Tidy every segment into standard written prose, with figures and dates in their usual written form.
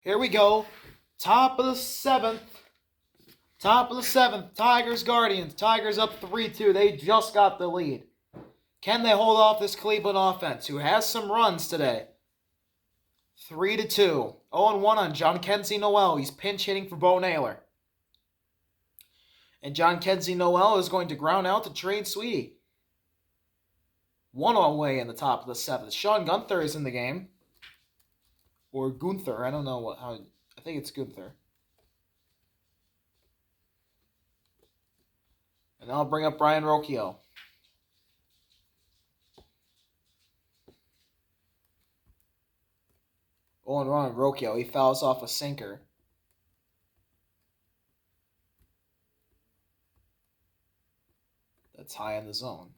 Here we go. Top of the seventh. Top of the seventh. Tigers Guardians. Tigers up 3-2. They just got the lead. Can they hold off this Cleveland offense, who has some runs today? 3-2. 0-1 on Jhonkensy Noel. He's pinch hitting for Bo Naylor. And Jhonkensy Noel is going to ground out to Trade Sweetie. One away in the top of the seventh. Sean Gunther is in the game. Or Gunther. I don't know how. I think it's Gunther. And I'll bring up Brian Rocchio. Oh, and run on Rocchio. He fouls off a sinker. That's high in the zone.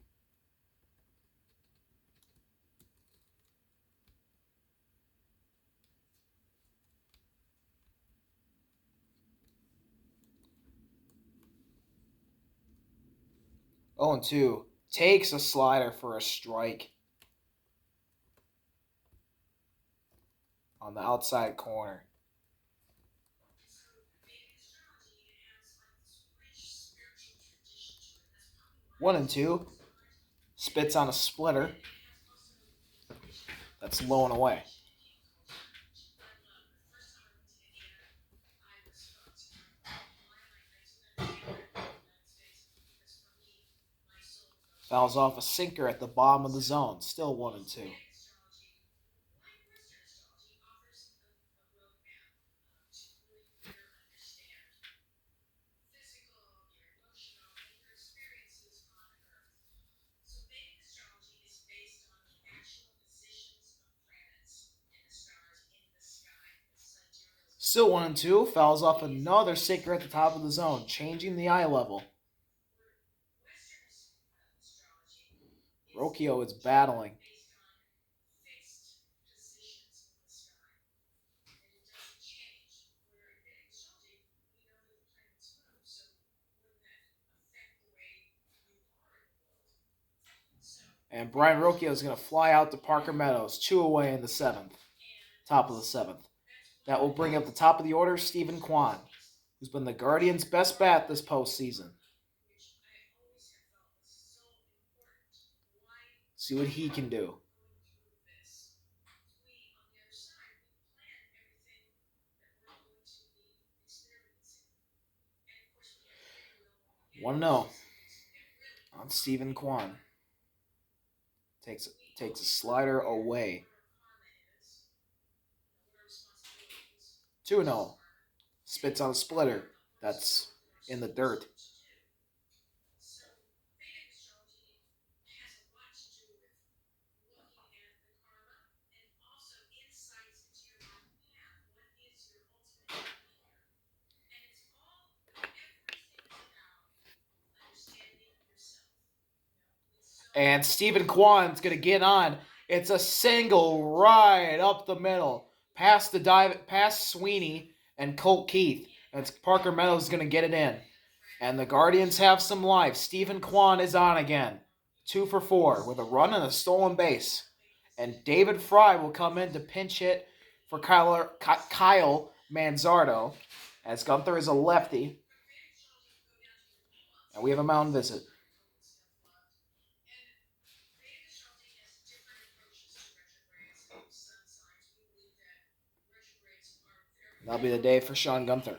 Oh, and 2. Takes a slider for a strike. On the outside corner. One and 2. Spits on a splitter. That's low and away. Fouls off a sinker at the bottom of the zone. Still 1 and 2. Still 1 and 2. Fouls off another sinker at the top of the zone, changing the eye level. Rocchio is battling. And Brian Rocchio is going to fly out to Parker Meadows. 2 away in the 7th. Top of the 7th. That will bring up the top of the order, Steven Kwan, who's been the Guardians' best bat this postseason. See what he can do. One 0 on Steven Kwan. Takes a slider away. 2-0. Spits on a splitter. That's in the dirt. And Steven Kwan's going to get on. It's a single right up the middle. Past Sweeney and Colt Keith. And Parker Meadows is going to get it in. And the Guardians have some life. Steven Kwan is on again. 2 for 4 with a run and a stolen base. And David Fry will come in to pinch hit for Kyle Manzardo, as Gunther is a lefty. And we have a mound visit. That'll be the day for Sean Gunther.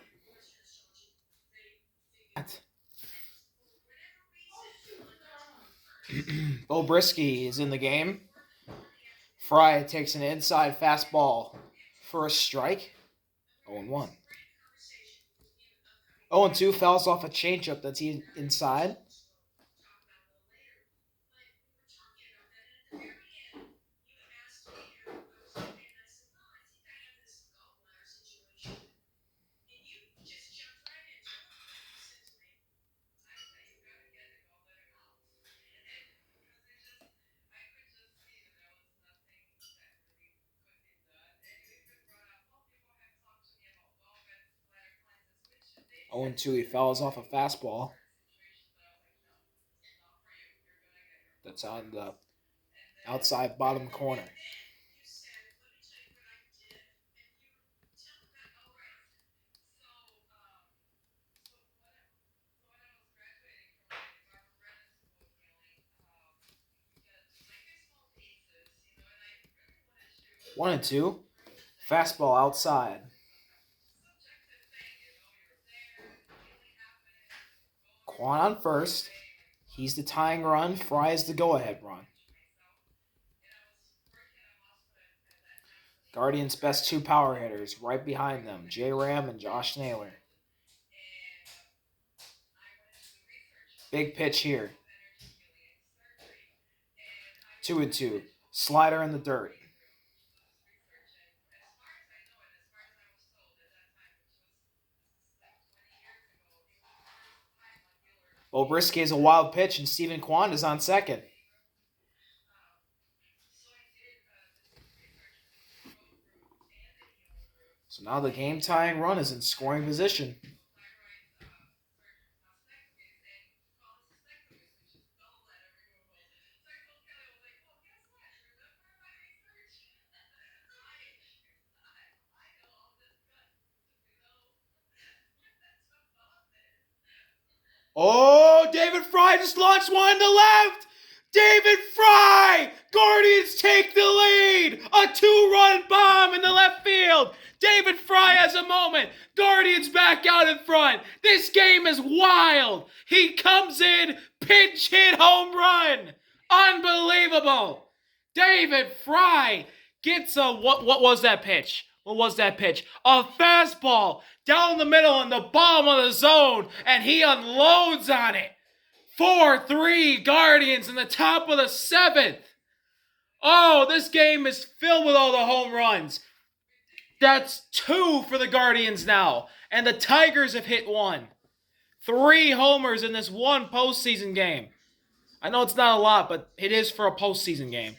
Bo Brisky is in the game. Fry takes an inside fastball for a strike. 0-1. 0-2 fouls off a changeup that's inside. Oh, and 2, he fouls off a fastball. That's on the outside bottom corner. 1-2. Fastball outside. Kwan on first. He's the tying run. Fry is the go-ahead run. Guardians' best two power hitters right behind them, J. Ram and Josh Naylor. Big pitch here. 2-2. Slider in the dirt. Obrisky is a wild pitch, and Stephen Kwan is on second. So now the game-tying run is in scoring position. Oh, David Fry just launched one to left. David Fry! Guardians take the lead! A 2-run bomb in the left field! David Fry has a moment! Guardians back out in front! This game is wild! He comes in, pinch hit home run! Unbelievable! David Fry gets a... What was that pitch? What was that pitch? A fastball down the middle in the bottom of the zone, and he unloads on it. 4-3 Guardians in the top of the 7th. Oh, this game is filled with all the home runs. That's 2 for the Guardians now, and the Tigers have hit 1. 3 homers in this one postseason game. I know it's not a lot, but it is for a postseason game.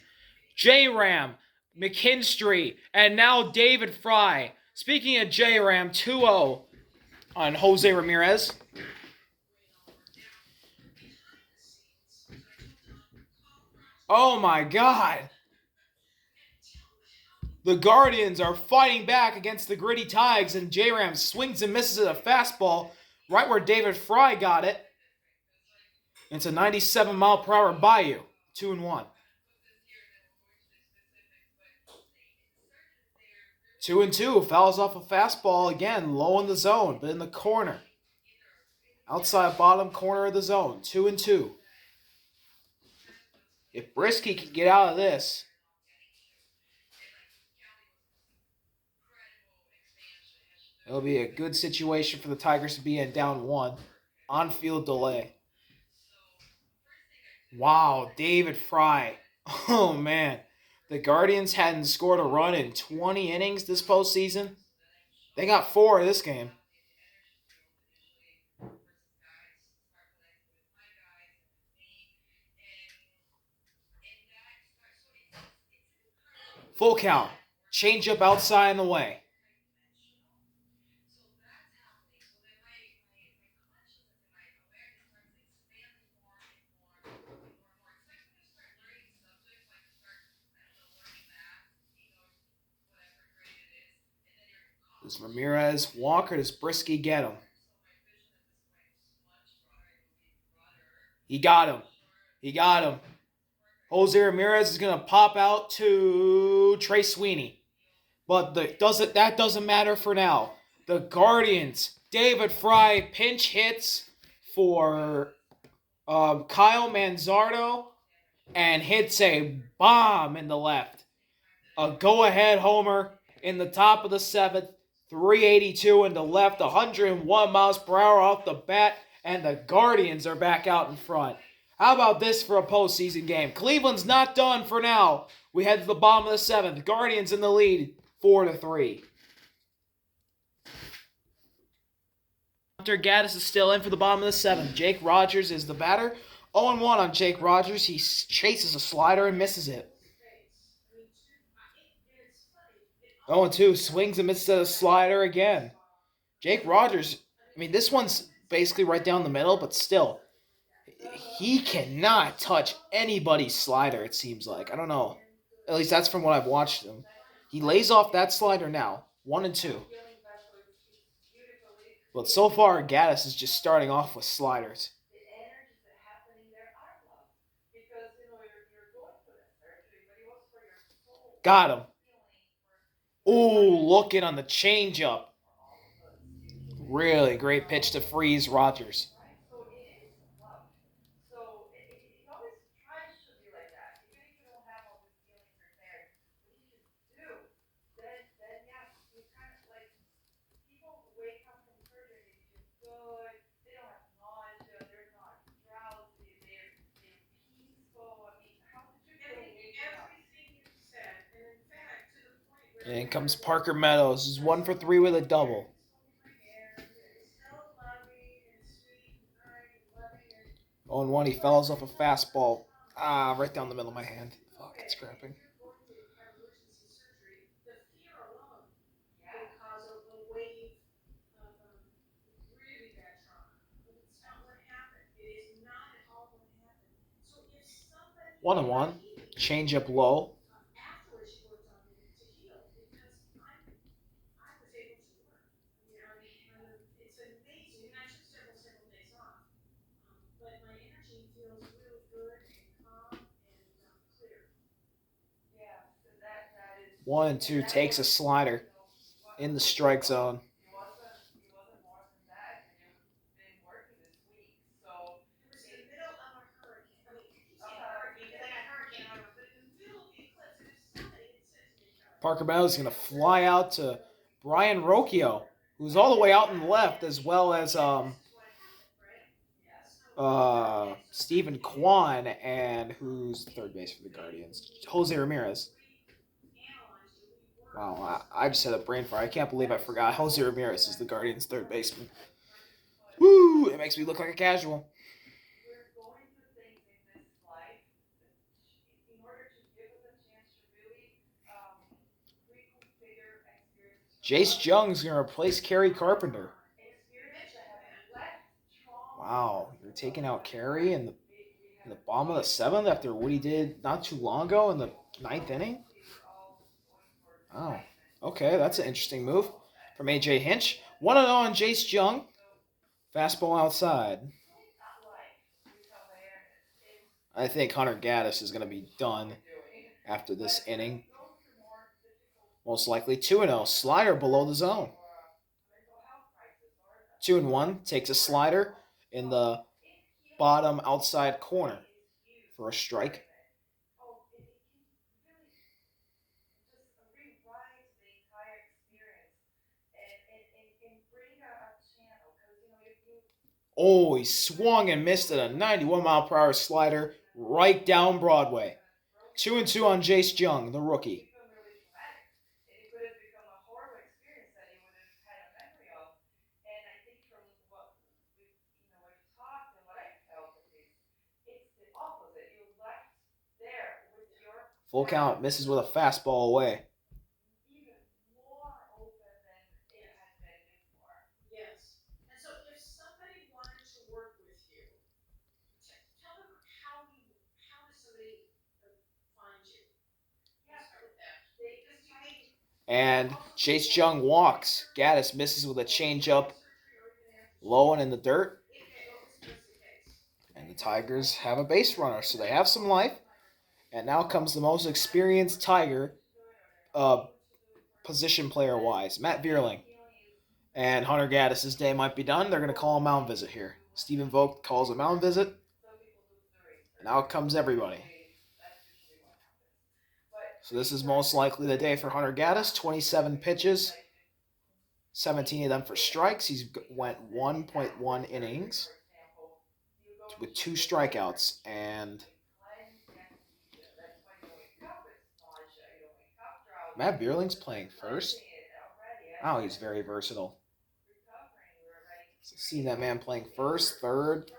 J-Ram, McKinstry, and now David Fry. Speaking of J-Ram, 2-0 on Jose Ramirez. Oh my God. The Guardians are fighting back against the gritty Tigers, and J-Ram swings and misses at a fastball right where David Fry got it. It's a 97-mile-per-hour Bayou. 2-1. 2-2. Fouls off a fastball again, low in the zone, but in the corner. Outside bottom corner of the zone. 2-2. If Brisky can get out of this, it'll be a good situation for the Tigers to be in down 1. On-field delay. Wow, David Fry. Oh, man. The Guardians hadn't scored a run in 20 innings this postseason. They got 4 in this game. Full count. Change-up outside in the way. Does Ramirez walk or does Brisky get him? He got him. He got him. Jose Ramirez is going to pop out to Trey Sweeney. But that doesn't matter for now. The Guardians, David Fry pinch hits for Kyle Manzardo and hits a bomb in the left. A go-ahead homer in the top of the 7th. 382 in the left, 101 miles per hour off the bat, and the Guardians are back out in front. How about this for a postseason game? Cleveland's not done for now. We head to the bottom of the 7th. Guardians in the lead, 4-3. Hunter Gaddis is still in for the bottom of the 7th. Jake Rogers is the batter. 0-1 on Jake Rogers. He chases a slider and misses it. 0-2, swings and misses a slider again. Jake Rogers, I mean, this one's basically right down the middle, but still, he cannot touch anybody's slider, it seems like. I don't know. At least that's from what I've watched him. He lays off that slider now, 1-2. But so far, Gaddis is just starting off with sliders. Got him. Ooh, looking on the changeup. Really great pitch to freeze Rogers. 'Cause And in comes Parker Meadows. He's 1 for 3 with a double. 0-1, he fouls off a fastball. Right down the middle of my hand. Fuck, it's scrapping. One and one. Change up low. One and two takes a slider in the strike zone. Parker Meadows is going to fly out to Brian Rocchio, who's all the way out in the left, as well as Stephen Kwan, and who's third base for the Guardians? Jose Ramirez. Wow, I just had a brain fire. I can't believe I forgot. Jose Ramirez is the Guardians' third baseman. Woo! It makes me look like a casual. Jace Jung's going to replace Kerry Carpenter. Wow, you're taking out Kerry in the bottom of the seventh after what he did not too long ago in the ninth inning? Oh, okay, that's an interesting move from AJ Hinch. 1-0 on Jace Jung. Fastball outside. I think Hunter Gaddis is going to be done after this inning. Most likely 2-0. Slider below the zone. 2-1. Takes a slider in the bottom outside corner for a strike. Oh, he swung and missed at a 91-mile-per-hour slider right down Broadway. 2-2 on Jace Jung, the rookie. Full count, misses with a fastball away. And Chase Jung walks. Gaddis misses with a changeup, low and in the dirt. And the Tigers have a base runner, so they have some life. And now comes the most experienced Tiger, position player-wise, Matt Vierling. And Hunter Gaddis' day might be done. They're going to call a mound visit here. Stephen Vogt calls a mound visit. And out comes everybody. So this is most likely the day for Hunter Gaddis. 27 pitches, 17 of them for strikes. He's went 1.1 innings with 2 strikeouts. And Matt Vierling's playing first. Wow, he's very versatile. Seen that man playing first, third,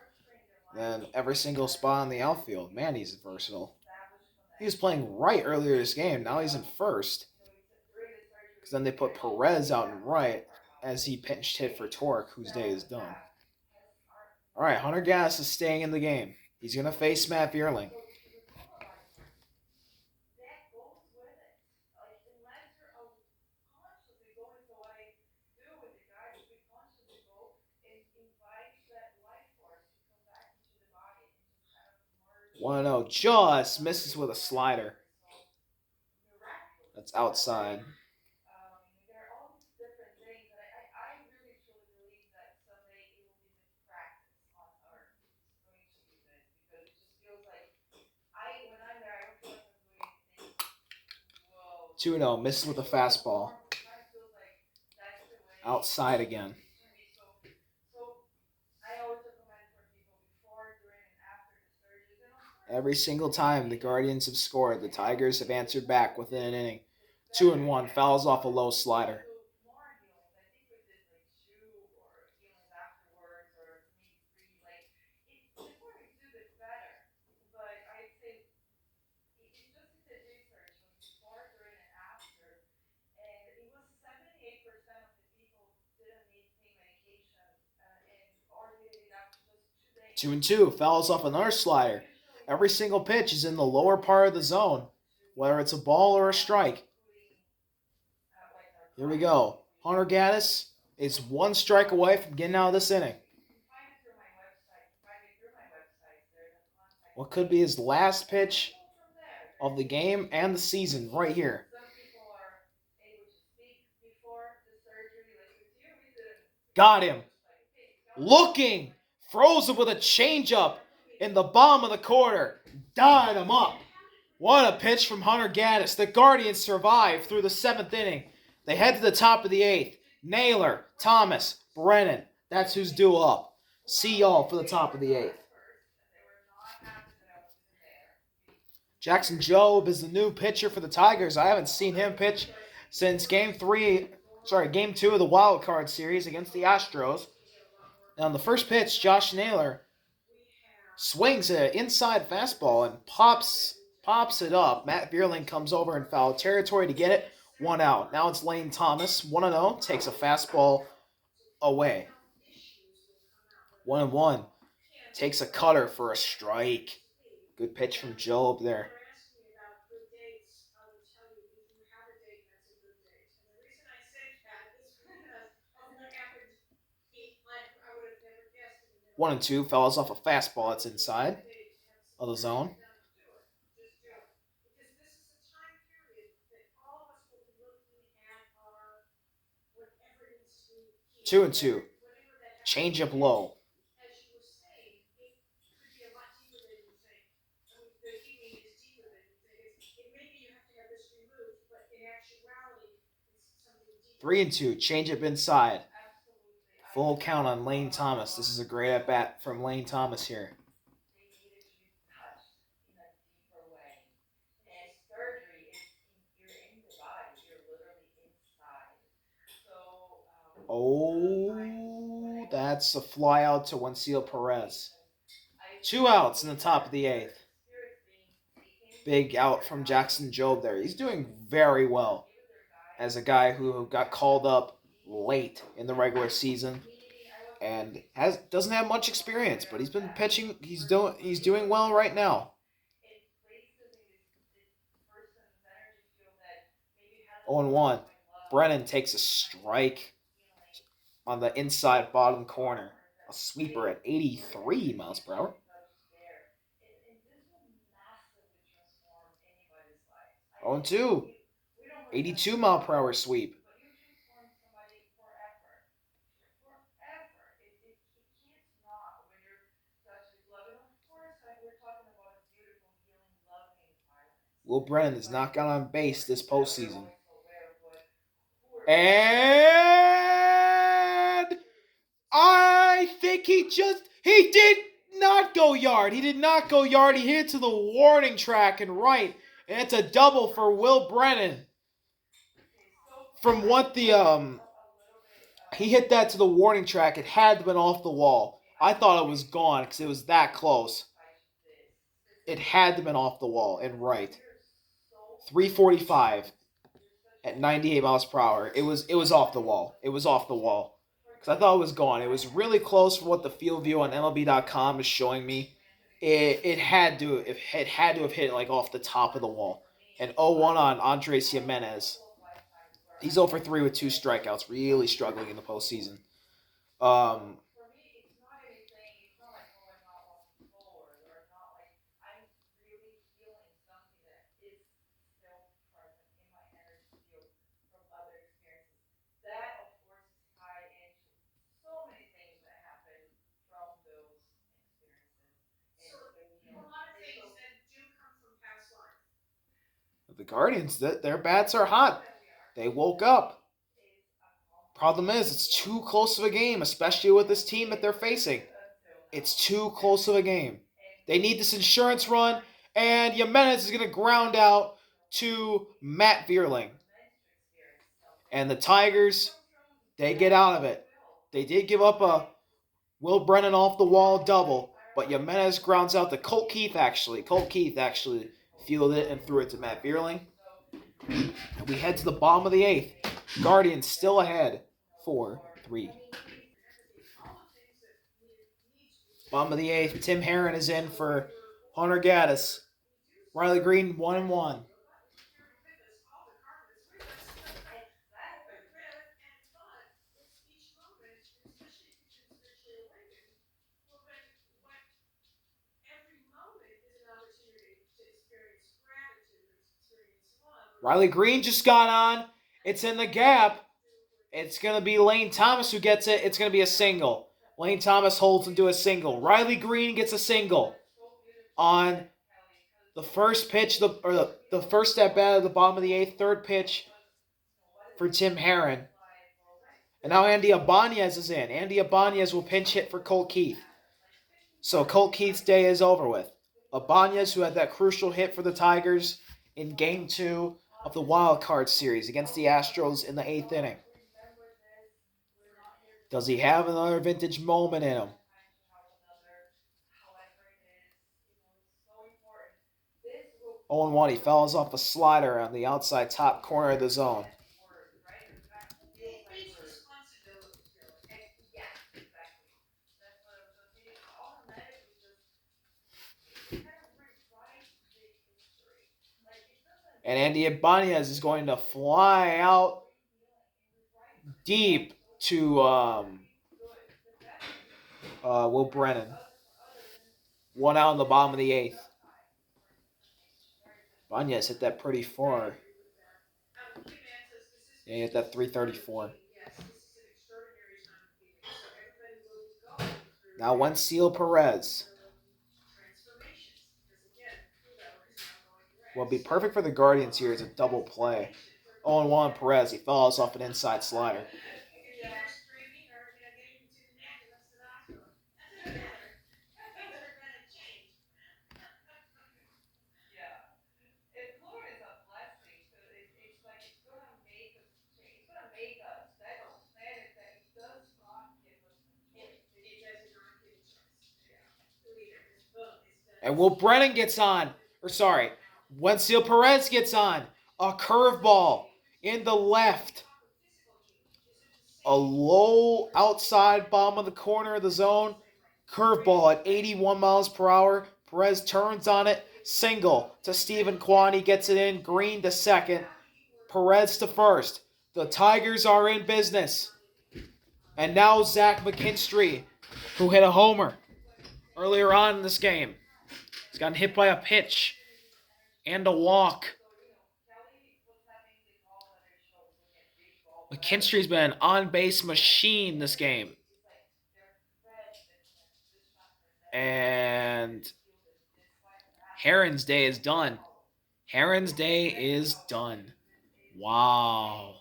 then every single spot on the outfield. Man, he's versatile. He was playing right earlier this game. Now he's in first. Because then they put Perez out in right as he pinched hit for Torque, whose day is done. All right, Hunter Gaddis is staying in the game. He's going to face Matt Vierling. One zero, just misses with a slider. That's outside. 2-0, misses with a fastball. Outside again. Every single time the Guardians have scored, the Tigers have answered back within an inning. 2-1, fouls off a low slider. Two and two, fouls off another slider. Every single pitch is in the lower part of the zone, whether it's a ball or a strike. Here we go. Hunter Gaddis is one strike away from getting out of this inning. What could be his last pitch of the game and the season right here. Got him. Looking. Frozen with a changeup in the bottom of the quarter. Died him up. What a pitch from Hunter Gaddis. The Guardians survive through the 7th inning. They head to the top of the 8th. Naylor, Thomas, Brennan. That's who's due up. See y'all for the top of the 8th. Jackson Jobe is the new pitcher for the Tigers. I haven't seen him pitch since Game 2 of the Wild Card Series against the Astros. Now, on the first pitch, Josh Naylor swings an inside fastball and pops it up. Matt Vierling comes over in foul territory to get it. 1 out. Now it's Lane Thomas, 1-0, takes a fastball away. 1-1, takes a cutter for a strike. Good pitch from Jobe there. One and two, fouls off a fastball that's inside of the zone. 2-2. Change up low. Three and two. Change up inside. Full count on Lane Thomas. This is a great at bat from Lane Thomas here. Oh, that's a fly out to Wenceel Perez. 2 outs in the top of the 8th. Big out from Jackson Jobe there. He's doing very well as a guy who got called up late in the regular season and doesn't have much experience, but he's been pitching. He's doing well right now. 0-1. Brennan takes a strike on the inside bottom corner. A sweeper at 83 miles per hour. 0-2. 82 mile per hour sweep. Will Brennan has not got on base this postseason. And I think he did not go yard. He did not go yard. He hit it to the warning track and right. And it's a double for Will Brennan. From what he hit that to the warning track, it had to have been off the wall. I thought it was gone because it was that close. It had to have been off the wall and right. 345 at 98 miles per hour. It was off the wall. It was off the wall. Because I thought it was gone. It was really close for what the field view on MLB.com is showing me. It had to have hit like off the top of the wall. And 0-1 on Andres Jimenez. He's 0 for 3 with 2 strikeouts. Really struggling in the postseason. the Guardians, their bats are hot. They woke up. Problem is, it's too close of a game, especially with this team that they're facing. It's too close of a game. They need this insurance run, and Jimenez is going to ground out to Matt Vierling. And the Tigers, they get out of it. They did give up a Will Brennan off the wall double, but Jimenez grounds out to Colt Keith, actually. Colt Keith actually fielded it and threw it to Matt Vierling. And we head to the bottom of the 8th. Guardians still ahead, 4-3. Bottom of the 8th, Tim Herrin is in for Hunter Gaddis. Riley Green, 1-1. Riley Green just got on. It's in the gap. It's going to be Lane Thomas who gets it. It's going to be a single. Lane Thomas holds into a single. Riley Green gets a single on the first pitch, the first at bat at the bottom of the 8th, third pitch for Tim Herrin. And now Andy Ibanez is in. Andy Ibanez will pinch hit for Colt Keith. So Colt Keith's day is over with. Ibanez, who had that crucial hit for the Tigers in Game 2 of the Wild Card Series against the Astros in the 8th inning. Does he have another vintage moment in him? 0-1, he fouls off a slider on the outside top corner of the zone. And Andy Ibanez is going to fly out deep to Will Brennan. 1 out in the bottom of the 8th. Ibanez hit that pretty far. Yeah, he hit that 334. Now Wenceel Perez. What would be perfect for the Guardians here is a double play. 0-1 Perez. He fouls off an inside slider. And Will Brennan gets on. Wenceel Perez gets on. A curveball in the left. A low outside bottom of the corner of the zone. Curveball at 81 miles per hour. Perez turns on it. Single to Stephen Kwan. He gets it in. Green to second. Perez to first. The Tigers are in business. And now Zach McKinstry, who hit a homer earlier on in this game. He's gotten hit by a pitch and a walk. McKinstry's been an on-base machine this game. And Herrin's day is done. Herrin's day is done. Wow.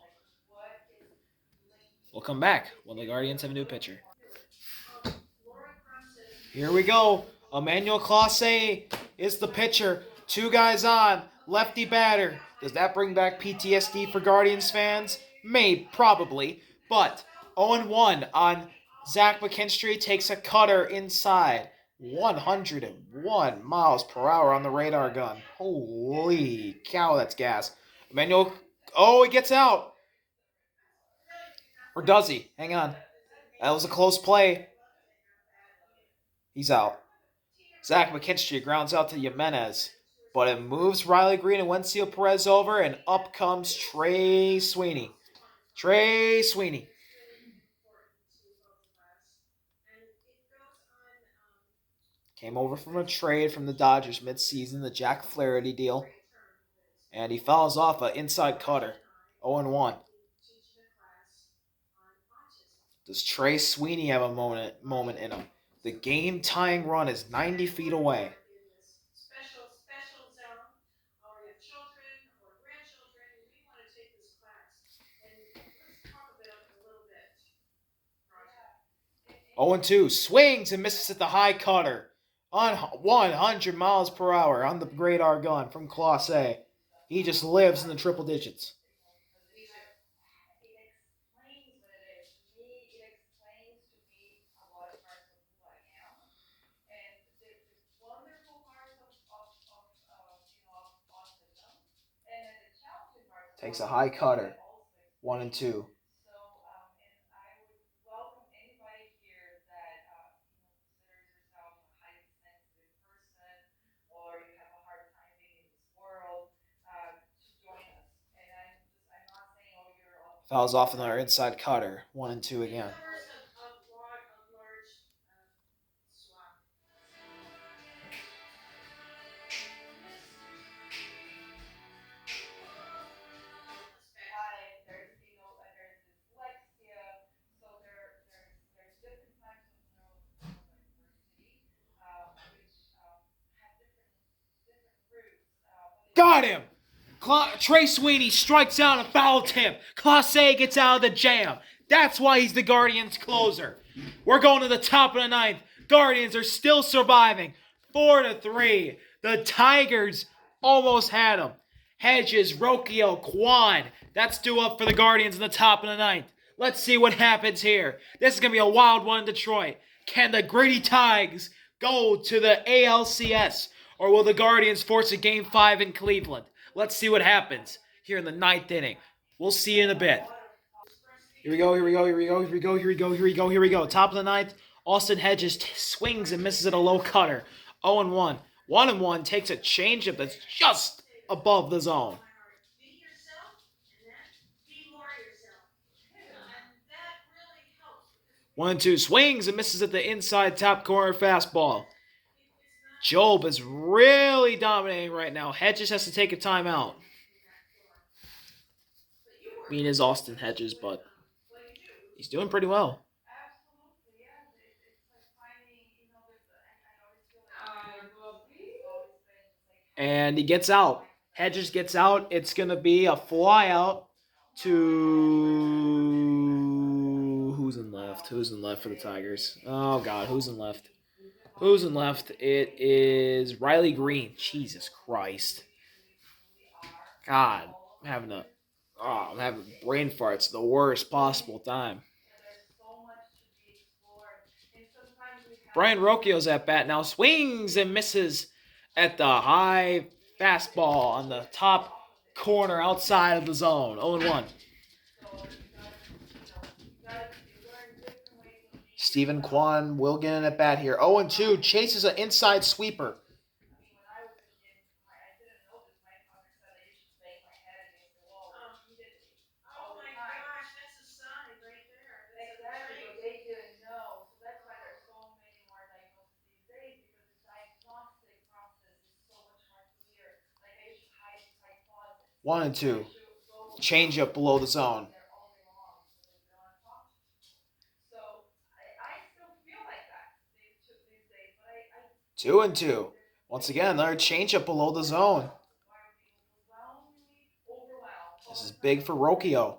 We'll come back when the Guardians have a new pitcher. Here we go. Emmanuel Clase is the pitcher. 2 guys on. Lefty batter. Does that bring back PTSD for Guardians fans? Probably. But 0-1 on Zach McKinstry. Takes a cutter inside. 101 miles per hour on the radar gun. Holy cow, that's gas. Emmanuel, he gets out. Or does he? Hang on. That was a close play. He's out. Zach McKinstry grounds out to Jimenez. But it moves Riley Green and Wenceel Perez over, and up comes Trey Sweeney. Trey Sweeney. Came over from a trade from the Dodgers midseason, the Jack Flaherty deal. And he fouls off an inside cutter. 0-1. Does Trey Sweeney have a moment in him? The game-tying run is 90 feet away. 0-2. Swings and misses at the high cutter. On 100 miles per hour on the Great Argon from Class A. He just lives in the triple digits. Takes a high cutter. 1-2. Fouls off another inside cutter. 1-2 again. Got him! Trey Sweeney strikes out a foul tip. Clase gets out of the jam. That's why he's the Guardians' closer. We're going to the top of the ninth. Guardians are still surviving. 4-3. The Tigers almost had him. Hedges, Rocchio, Kwan. That's due up for the Guardians in the top of the ninth. Let's see what happens here. This is going to be a wild one in Detroit. Can the Gritty Tigers go to the ALCS? Or will the Guardians force a Game 5 in Cleveland? Let's see what happens here in the ninth inning. We'll see you in a bit. Here we go. Top of the ninth, Austin Hedges swings and misses at a low cutter. 0-1. 1-1 takes a changeup that's just above the zone. 1-2 swings and misses at the inside top corner fastball. Job is really dominating right now. Hedges has to take a timeout. I mean, is Austin Hedges, but he's doing pretty well. And he gets out. Hedges gets out. It's going to be a fly out to... Who's in left for the Tigers? Oh, God. Who's in left? It is Riley Green. Jesus Christ. God. I'm having brain farts the worst possible time. Brian Rocchio's at bat now. Swings and misses at the high fastball on the top corner outside of the zone. 0-1. Stephen Kwan will get in at bat here. 0-2. Chases an inside sweeper. One and two. Change up below the zone. Two and two. Once again, another change up below the zone. This is big for Rocchio.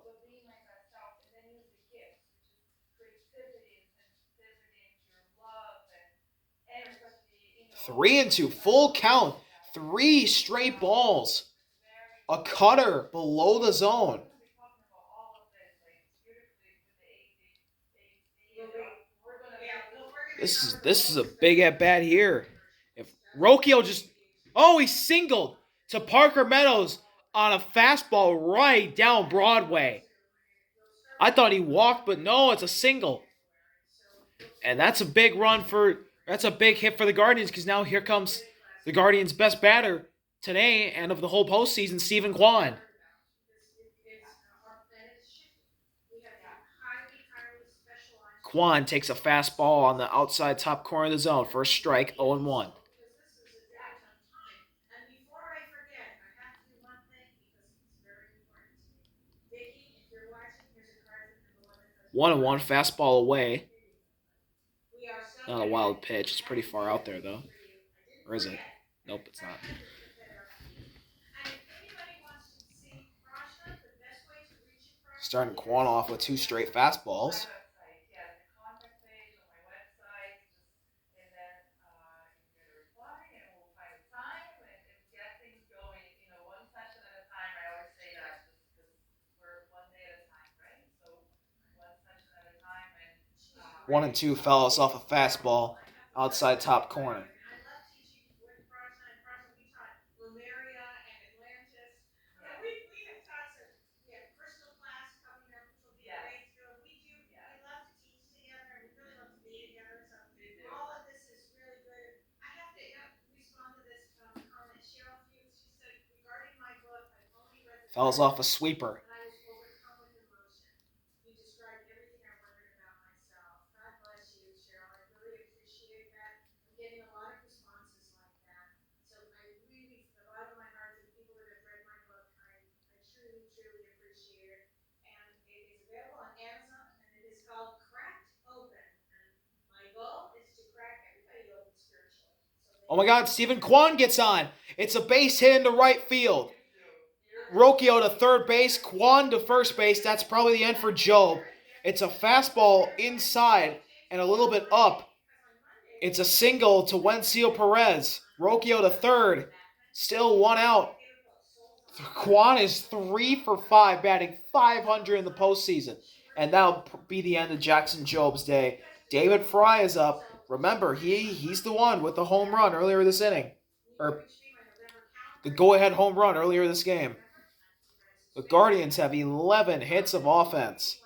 3-2. Full count. 3 straight balls. A cutter below the zone. This is a big at bat here. If Rocchio he singled to Parker Meadows on a fastball right down Broadway. I thought he walked, but no, it's a single. And that's a big hit for the Guardians, because now here comes the Guardians' best batter today and of the whole postseason, Stephen Kwan. Kwan takes a fastball on the outside top corner of the zone. First strike, 0-1. One and one, fastball away. Not a wild pitch. It's pretty far out there, though. Or is it? Nope, it's not. Starting Kwan off with 2 straight fastballs. 1-2 fellas off a fastball outside top corner. And I love teaching with Frostline. We taught Lumeria and Atlantis. Yeah, we have taught some. We have crystal class coming up, which will be great too. And we love to teach together, and we really love to be together. So all of this is really good. I have to respond to this comment. Cheryl Hughes, she said, regarding my book, I've only read the Fellas off a sweeper. and I was overcome with emotion. You described everything I wondered about myself. God bless you, Cheryl. I really appreciate that. I'm getting a lot of responses like that. So I really, from the bottom of my heart, to the people that have read my book, I truly, truly appreciate it. And it is available on Amazon, and it is called Cracked Open. And my goal is to crack everybody open spiritually. Oh my God, Stephen Kwan gets on. It's a base hit into right field. Rocchio to third base, Kwan to first base. That's probably the end for Job. It's a fastball inside and a little bit up. It's a single to Wencio Perez. Rocchio to third. Still one out. Kwan is 3 for 5, batting .500 in the postseason. And that'll be the end of Jackson Job's day. David Fry is up. Remember, he's the one with the home run earlier this inning. Or the go-ahead home run earlier this game. The Guardians have 11 hits of offense.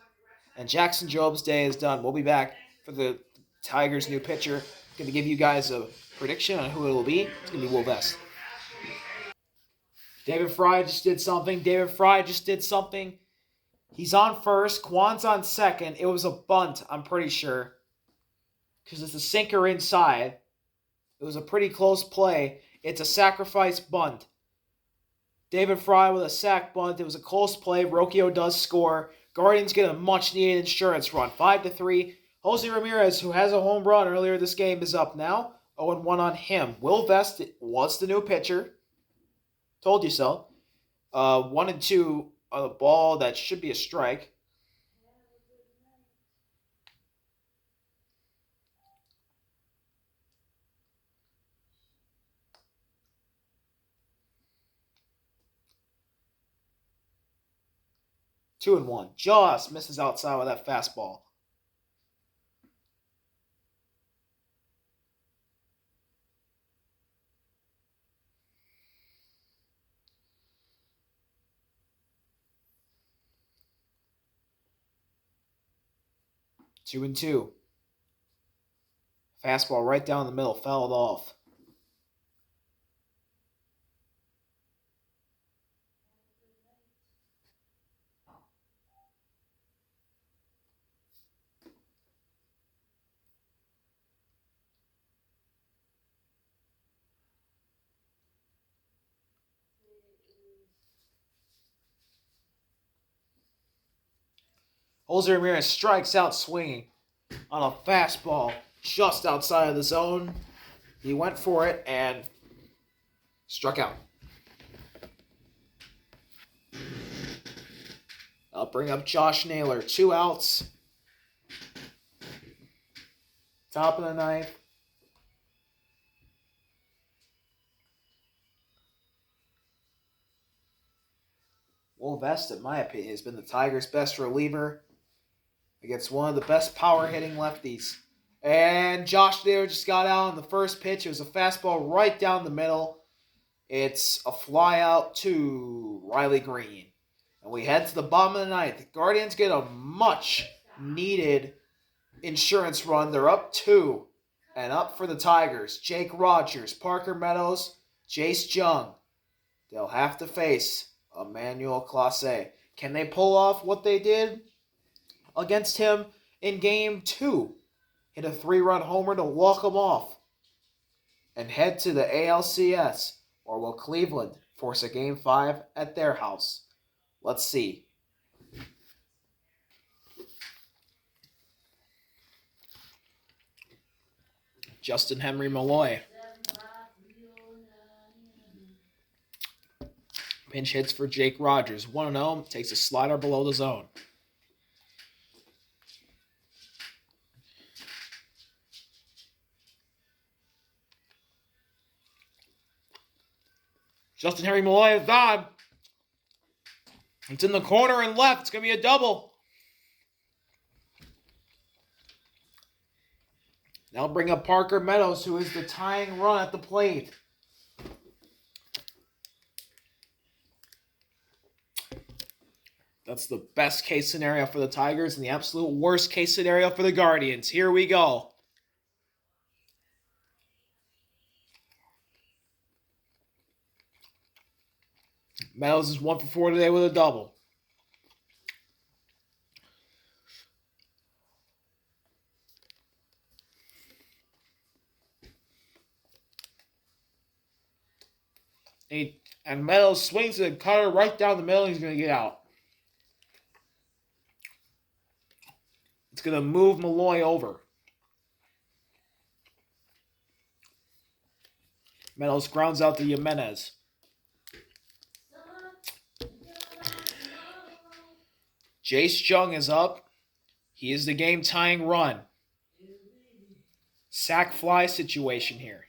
And Jackson Job's day is done. We'll be back for the Tigers' new pitcher. Going to give you guys a prediction on who it will be. It's going to be Will Vest. David Fry just did something. He's on first. Kwan's on second. It was a bunt, I'm pretty sure. Because it's a sinker inside. It was a pretty close play. It's a sacrifice bunt. David Fry with a sac bunt. It was a close play. Rocchio does score. Guardians get a much-needed insurance run. 5-3. Jose Ramirez, who has a home run earlier this game, is up now. 0-1 on him. Will Vest was the new pitcher. Told you so. 1-2 on a ball that should be a strike. Two and one. Just misses outside with that fastball. Two and two. Fastball right down the middle. Fouled off. Jose Ramirez strikes out swinging on a fastball just outside of the zone. He went for it and struck out. I'll bring up Josh Naylor. 2 outs. Top of the ninth. Will Vest, in my opinion, has been the Tigers' best reliever against one of the best power-hitting lefties. And Josh Naylor just got out on the first pitch. It was a fastball right down the middle. It's a fly out to Riley Green. And we head to the bottom of the ninth. The Guardians get a much-needed insurance run. They're up 2. And up for the Tigers, Jake Rogers, Parker Meadows, Jace Jung. They'll have to face Emmanuel Clase. Can they pull off what they did against him in Game 2? Hit a 3-run homer to walk him off and head to the ALCS? Or will Cleveland force a Game 5 at their house? Let's see. Justin Henry Malloy. Pinch hits for Jake Rogers. 1-0. Takes a slider below the zone. Justin Henry Malloy is on. It's in the corner and left. It's going to be a double. Now bring up Parker Meadows, who is the tying run at the plate. That's the best case scenario for the Tigers and the absolute worst case scenario for the Guardians. Here we go. Meadows is 1 for 4 today with a double. And Meadows swings the cutter right down the middle. He's going to get out. It's going to move Malloy over. Meadows grounds out to Jimenez. Jace Jung is up. He is the game-tying run. Sack fly situation here.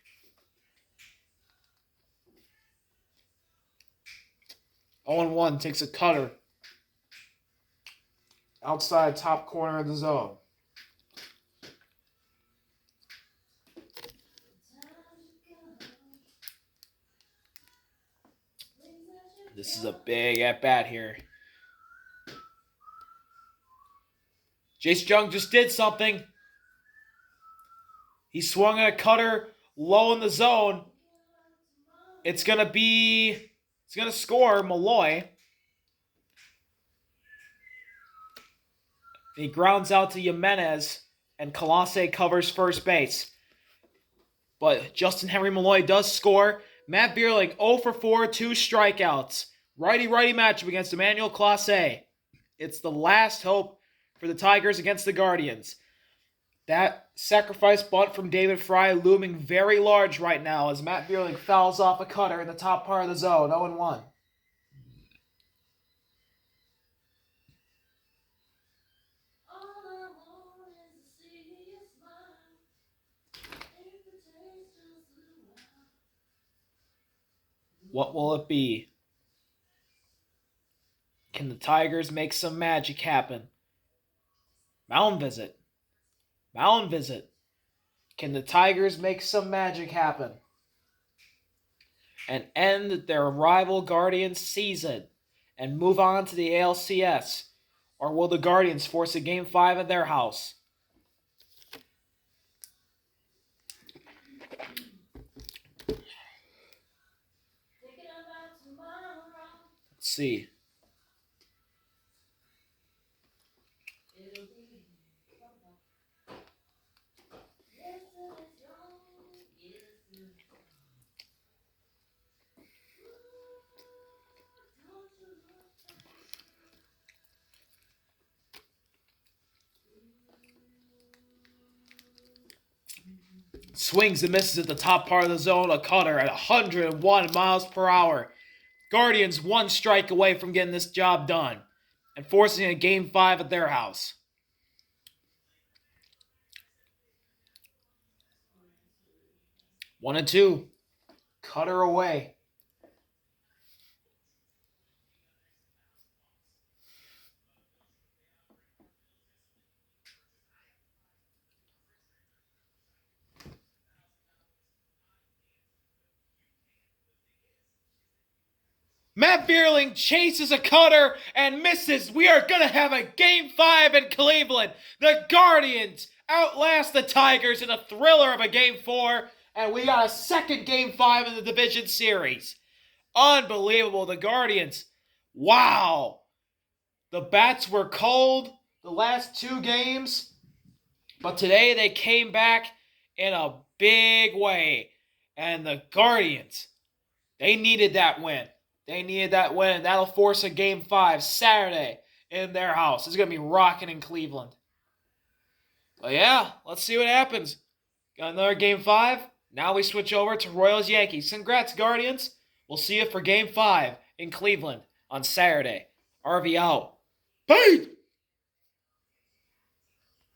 Owen 1 takes a cutter outside top corner of the zone. This is a big at-bat here. Jace Jung just did something. He swung at a cutter low in the zone. It's going to score Malloy. He grounds out to Jimenez, and Colossae covers first base. But Justin Henry Malloy does score. Matt Bierling 0 for 4, 2 strikeouts. Righty-righty matchup against Emmanuel Colossae. It's the last hope for the Tigers against the Guardians. That sacrifice bunt from David Fry looming very large right now as Matt Bierling fouls off a cutter in the top part of the zone, 0-1. What will it be? Can the Tigers make some magic happen? Mound visit. Mound visit. Can the Tigers make some magic happen and end their rival Guardians season and move on to the ALCS? Or will the Guardians force a Game 5 at their house? Let's see. Swings and misses at the top part of the zone. A cutter at 101 miles per hour. Guardians 1 strike away from getting this job done and forcing a Game 5 at their house. One and two. Cutter away. Matt Bierling chases a cutter and misses. We are going to have a Game 5 in Cleveland. The Guardians outlast the Tigers in a thriller of a Game 4. And we got a second Game 5 in the division series. Unbelievable. The Guardians. Wow. The bats were cold the last 2 games. But today they came back in a big way. And the Guardians, they needed that win. They needed that win, and that'll force a Game 5 Saturday in their house. It's going to be rocking in Cleveland. But yeah, let's see what happens. Got another Game 5. Now we switch over to Royals-Yankees. Congrats, Guardians. We'll see you for Game 5 in Cleveland on Saturday. RV out. Peace!